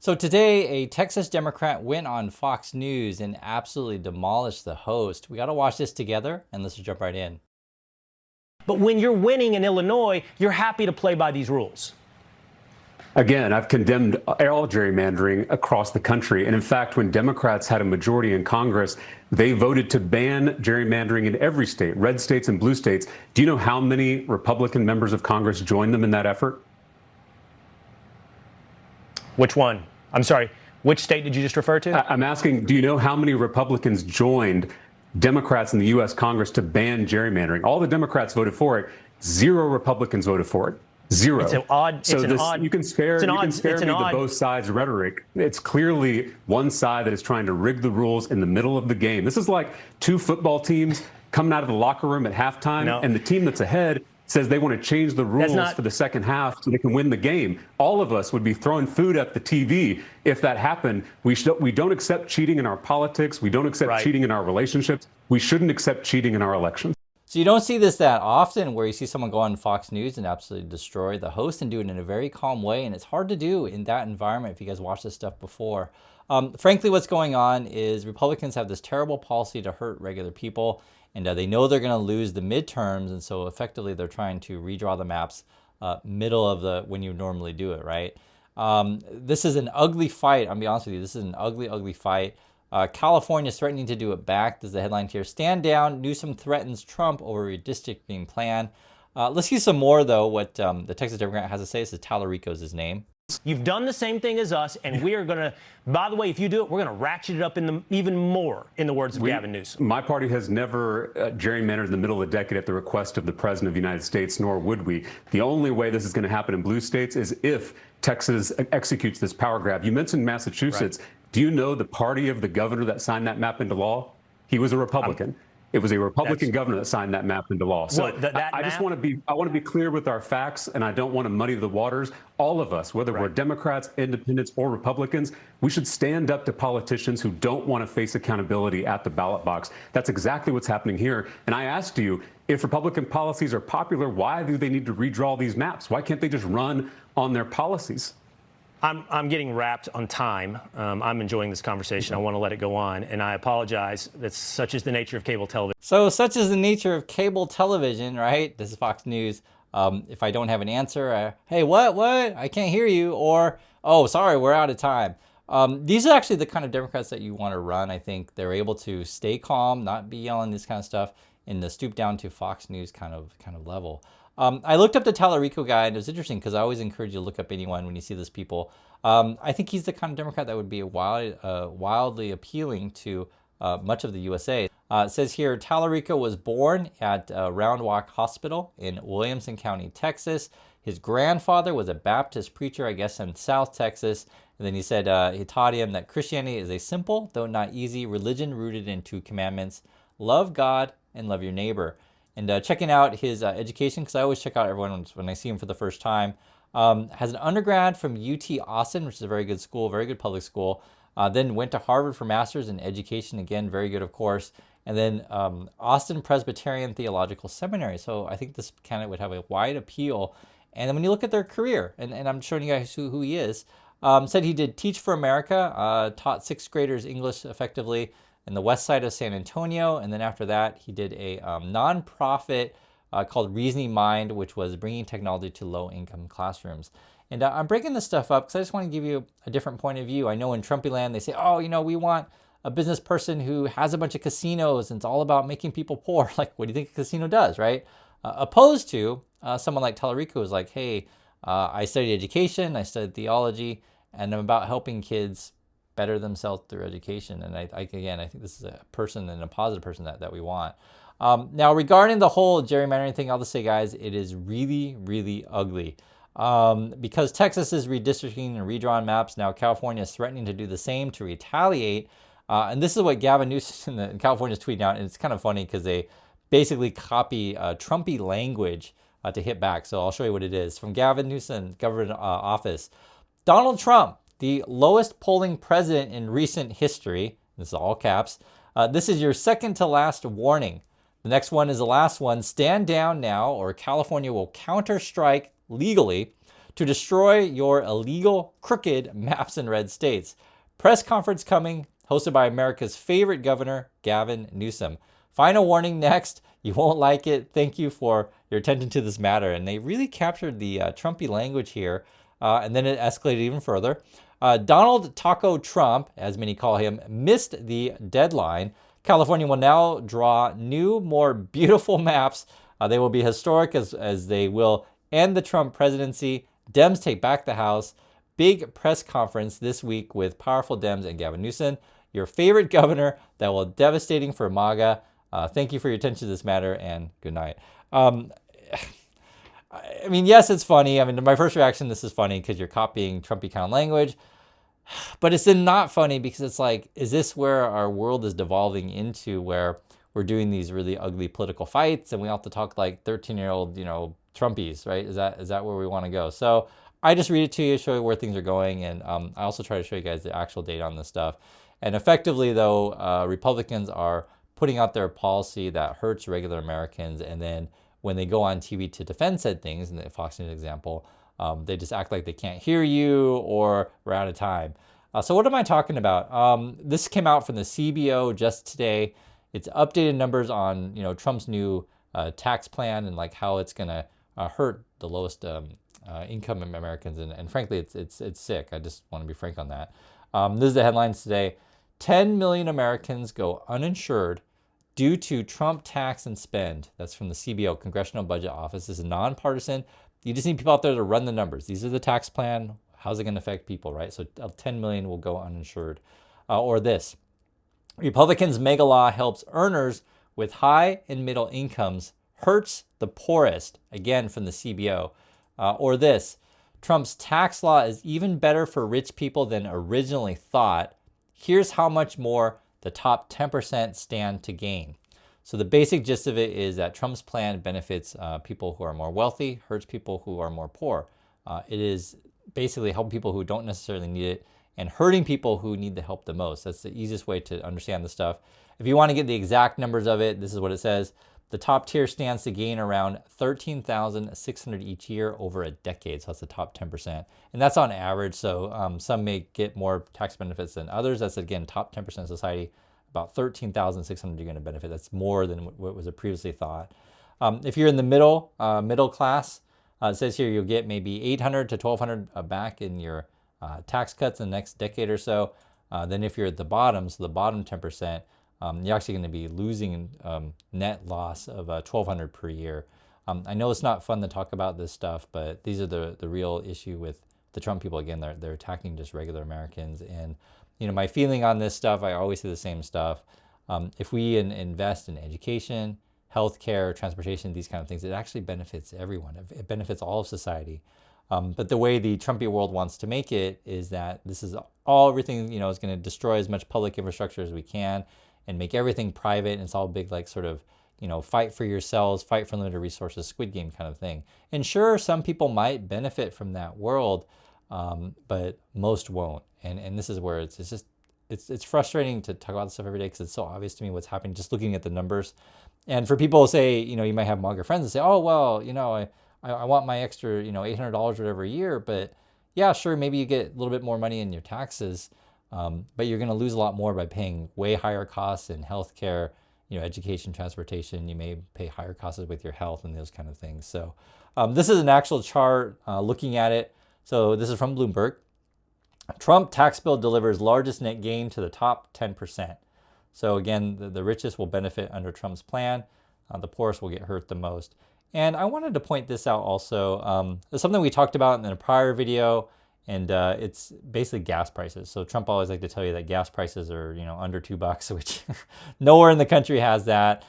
So today, a Texas Democrat went on Fox News and absolutely demolished the host. We got to watch this together, and let's just jump right in. But when you're winning in Illinois, you're happy to play by these rules. Again, I've condemned all gerrymandering across the country. And in fact, when Democrats had a majority in Congress, they voted to ban gerrymandering in every state, red states and blue states. Do you know how many Republican members of Congress joined them in that effort? Which one? I'm sorry, which state did you just refer to? I'm asking, do you know how many Republicans joined Democrats in the U.S. Congress to ban gerrymandering? All the Democrats voted for it. 0 Republicans voted for it. 0. It's an odd. So it's an odd. You can spare me the both sides rhetoric. It's clearly one side that is trying to rig the rules in the middle of the game. This is like 2 football teams coming out of the locker room at halftime, and the team that's ahead says they want to change the rules for the second half so they can win the game. All of us would be throwing food at the TV if that happened. We don't accept cheating in our politics. We don't accept cheating in our relationships. We shouldn't accept cheating in our elections. So you don't see this that often where you see someone go on Fox News and absolutely destroy the host and do it in a very calm way. And it's hard to do in that environment if you guys watched this stuff before. Frankly, what's going on is Republicans have this terrible policy to hurt regular people. And they know they're going to lose the midterms. And so effectively, they're trying to redraw the maps middle of the when you normally do it, right? This is an ugly fight. I'm going to be honest with you. This is an ugly, ugly fight. California is threatening to do it back. There's the headline here. Stand down. Newsom threatens Trump over redistricting plan. Let's see some more, though, what the Texas Democrat has to say. This is Talarico is his name. You've done the same thing as us, and we are going to, by the way, if you do it, we're going to ratchet it up even more, in the words of Gavin Newsom. My party has never gerrymandered in the middle of the decade at the request of the President of the United States, nor would we. The only way this is going to happen in blue states is if Texas executes this power grab. You mentioned Massachusetts. Do you know the party of the governor that signed that map into law? He was a Republican. It was a Republican governor that signed that map into law. So I just want to be clear with our facts, and I don't want to muddy the waters. All of us, whether we're Democrats, independents, or Republicans, we should stand up to politicians who don't want to face accountability at the ballot box. That's exactly what's happening here. And I asked you, if Republican policies are popular, why do they need to redraw these maps? Why can't they just run on their policies? I'm getting wrapped on time. I'm enjoying this conversation. I want to let it go on, and I apologize. That's such is the nature of cable television. So such is the nature of cable television, right? This is Fox News. If I don't have an answer, hey, what? I can't hear you. Or, oh, sorry, we're out of time. These are actually the kind of Democrats that you want to run. I think they're able to stay calm, not be yelling this kind of stuff, and to stoop down to Fox News kind of level. I looked up the Talarico guy, and it was interesting because I always encourage you to look up anyone when you see these people. I think he's the kind of Democrat that would be wildly appealing to much of the USA. It says here, Talarico was born at Round Rock Hospital in Williamson County, Texas. His grandfather was a Baptist preacher, I guess, in South Texas. And then he said he taught him that Christianity is a simple, though not easy, religion rooted in 2 commandments. Love God and love your neighbor. And checking out his education, because I always check out everyone when I see him for the first time, has an undergrad from UT Austin, which is a very good school, very good public school. Then went to Harvard for master's in education, again, very good, of course. And then Austin Presbyterian Theological Seminary. So I think this candidate would have a wide appeal. And then when you look at their career, and I'm showing you guys who he is, said he did Teach for America, taught 6th graders English effectively in the west side of San Antonio. And then after that, he did a nonprofit called Reasoning Mind, which was bringing technology to low-income classrooms. And I'm breaking this stuff up because I just want to give you a different point of view. I know in Trumpy land, they say, oh, we want a business person who has a bunch of casinos and it's all about making people poor. Like, what do you think a casino does, right? Opposed to someone like Talarico who's like, hey, I studied education, I studied theology, and I'm about helping kids better themselves through education. And I think this is a person and a positive person that we want. Now, regarding the whole gerrymandering thing, I'll just say, guys, it is really, really ugly. Because Texas is redistricting and redrawing maps. Now, California is threatening to do the same to retaliate. And this is what Gavin Newsom in California is tweeting out. And it's kind of funny because they basically copy Trumpy language to hit back. So I'll show you what it is. From Gavin Newsom, government office. Donald Trump, the lowest polling president in recent history. This is all caps. This is your second to last warning. The next one is the last one. Stand down now, or California will counter-strike legally to destroy your illegal, crooked maps in red states. Press conference coming, hosted by America's favorite governor, Gavin Newsom. Final warning next. You won't like it. Thank you for your attention to this matter. And they really captured the Trumpy language here. And then it escalated even further. Donald Taco Trump, as many call him, missed the deadline. California will now draw new, more beautiful maps. They will be historic as they will end the Trump presidency. Dems take back the House. Big press conference this week with powerful Dems and Gavin Newsom, your favorite governor that will be devastating for MAGA. Thank you for your attention to this matter, and good night. I mean, yes, it's funny. I mean, my first reaction, this is funny because you're copying Trumpy kind of language. But it's not funny because it's like, is this where our world is devolving into, where we're doing these really ugly political fights and we all have to talk like 13-year-old, Trumpies, right? Is that where we want to go? So I just read it to you, show you where things are going. And I also try to show you guys the actual data on this stuff. And effectively, though, Republicans are putting out their policy that hurts regular Americans. And then when they go on TV to defend said things, in the Fox News example, they just act like they can't hear you or we're out of time. So what am I talking about? This came out from the CBO just today. It's updated numbers on Trump's new tax plan and like how it's going to hurt the lowest income Americans. And frankly, it's sick. I just want to be frank on that. This is the headlines today. 10 million Americans go uninsured due to Trump tax and spend. That's from the CBO, Congressional Budget Office. This is nonpartisan. You just need people out there to run the numbers. These are the tax plan. How's it going to affect people, right? So 10 million will go uninsured. Or this. Republicans' mega law helps earners with high and middle incomes, hurts the poorest. Again, from the CBO. Or this. Trump's tax law is even better for rich people than originally thought. Here's how much more the top 10% stand to gain. So the basic gist of it is that Trump's plan benefits people who are more wealthy, hurts people who are more poor. It is basically helping people who don't necessarily need it and hurting people who need the help the most. That's the easiest way to understand the stuff. If you want to get the exact numbers of it, this is what it says. The top tier stands to gain around $13,600 each year over a decade. So that's the top 10%. And that's on average. So some may get more tax benefits than others. That's, again, top 10% of society. About $13,600 you're going to benefit. That's more than what was previously thought. If you're in the middle class, it says here you'll get maybe $800 to $1,200 back in your tax cuts in the next decade or so. Then if you're at the bottom, so the bottom 10%, you're actually going to be losing net loss of $1,200 per year. I know it's not fun to talk about this stuff, but these are the real issue with the Trump people. Again, they're attacking just regular Americans. And my feeling on this stuff, I always say the same stuff. If we invest in education, healthcare, transportation, these kind of things, it actually benefits everyone. It benefits all of society. But the way the Trumpy world wants to make it is that this is everything, is going to destroy as much public infrastructure as we can and make everything private. And it's all big, like sort of, fight for yourselves, fight for limited resources, Squid Game kind of thing. And sure, some people might benefit from that world, but most won't. And this is where it's frustrating to talk about this stuff every day because it's so obvious to me what's happening just looking at the numbers. And for people to say, you might have MAGA friends that say, oh, well, I want my extra, $800 or whatever a year. But yeah, sure, maybe you get a little bit more money in your taxes, but you're going to lose a lot more by paying way higher costs in healthcare, education, transportation. You may pay higher costs with your health and those kind of things. So this is an actual chart looking at it. So this is from Bloomberg. Trump tax bill delivers largest net gain to the top 10%. So again, the richest will benefit under Trump's plan. The poorest will get hurt the most. And I wanted to point this out also. There's something we talked about in a prior video, and it's basically gas prices. So Trump always like to tell you that gas prices are under $2, which nowhere in the country has that.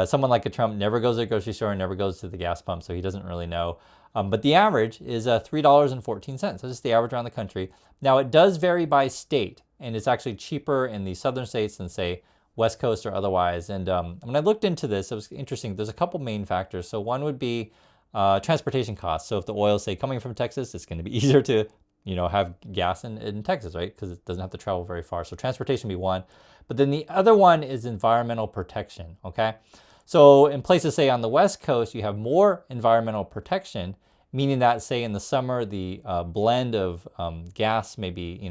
Someone like a Trump never goes to the grocery store and never goes to the gas pump, so he doesn't really know. But the average is $3.14. So just the average around the country. Now it does vary by state, and it's actually cheaper in the southern states than say West Coast or otherwise. And when I looked into this, it was interesting. There's a couple main factors. So one would be transportation costs. So if the oil, say, coming from Texas, it's going to be easier to have gas in Texas, right? Because it doesn't have to travel very far. So transportation would be one. But then the other one is environmental protection, okay? So in places, say, on the West Coast, you have more environmental protection. meaning that, say, in the summer, the blend of gas may be,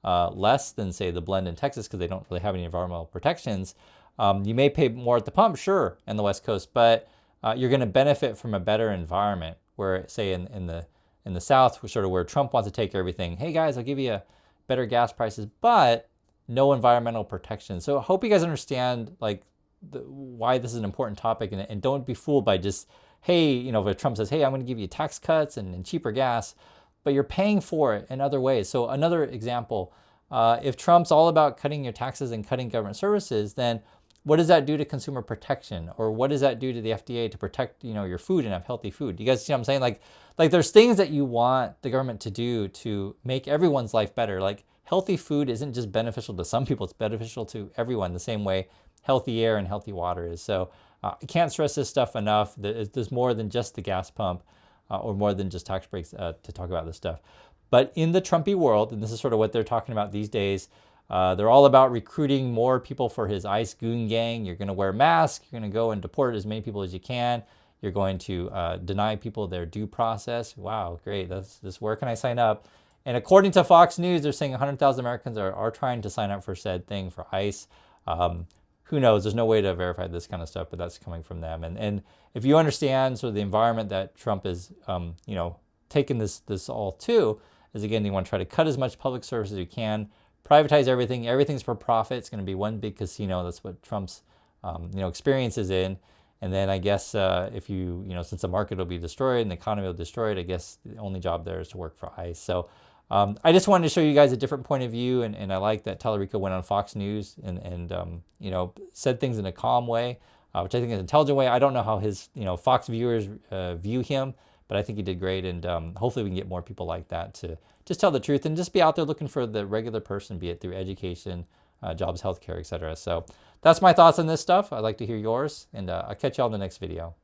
less than, say, the blend in Texas because they don't really have any environmental protections. You may pay more at the pump, sure, in the West Coast, but you're going to benefit from a better environment. Where, say, in the South, sort of where Trump wants to take everything. Hey guys, I'll give you better gas prices, but no environmental protection. So I hope you guys understand like why this is an important topic, and don't be fooled by just, hey, if Trump says, hey, I'm going to give you tax cuts and cheaper gas, but you're paying for it in other ways. So another example, if Trump's all about cutting your taxes and cutting government services, then what does that do to consumer protection? Or what does that do to the FDA to protect, your food and have healthy food? You guys see what I'm saying? Like there's things that you want the government to do to make everyone's life better. Like healthy food isn't just beneficial to some people, it's beneficial to everyone the same way healthy air and healthy water is. So I can't stress this stuff enough. There's more than just the gas pump or more than just tax breaks to talk about this stuff. But in the Trumpy world, and this is sort of what they're talking about these days, they're all about recruiting more people for his ICE goon gang. You're going to wear masks. You're going to go and deport as many people as you can. You're going to deny people their due process. Wow, great. Where can I sign up? And according to Fox News, they're saying 100,000 Americans are trying to sign up for said thing for ICE. Who knows? There's no way to verify this kind of stuff, but that's coming from them. And if you understand sort of the environment that Trump is, taking this all to, is again, you want to try to cut as much public service as you can, privatize everything. Everything's for profit. It's going to be one big casino. That's what Trump's, experience is in. And then I guess if since the market will be destroyed and the economy will be destroyed, I guess the only job there is to work for ICE. So I just wanted to show you guys a different point of view, and I like that Talarico went on Fox News and said things in a calm way, which I think is an intelligent way. I don't know how his Fox viewers view him, but I think he did great, and hopefully we can get more people like that to just tell the truth and just be out there looking for the regular person, be it through education, jobs, healthcare, etc. So that's my thoughts on this stuff. I'd like to hear yours, and I'll catch you all in the next video.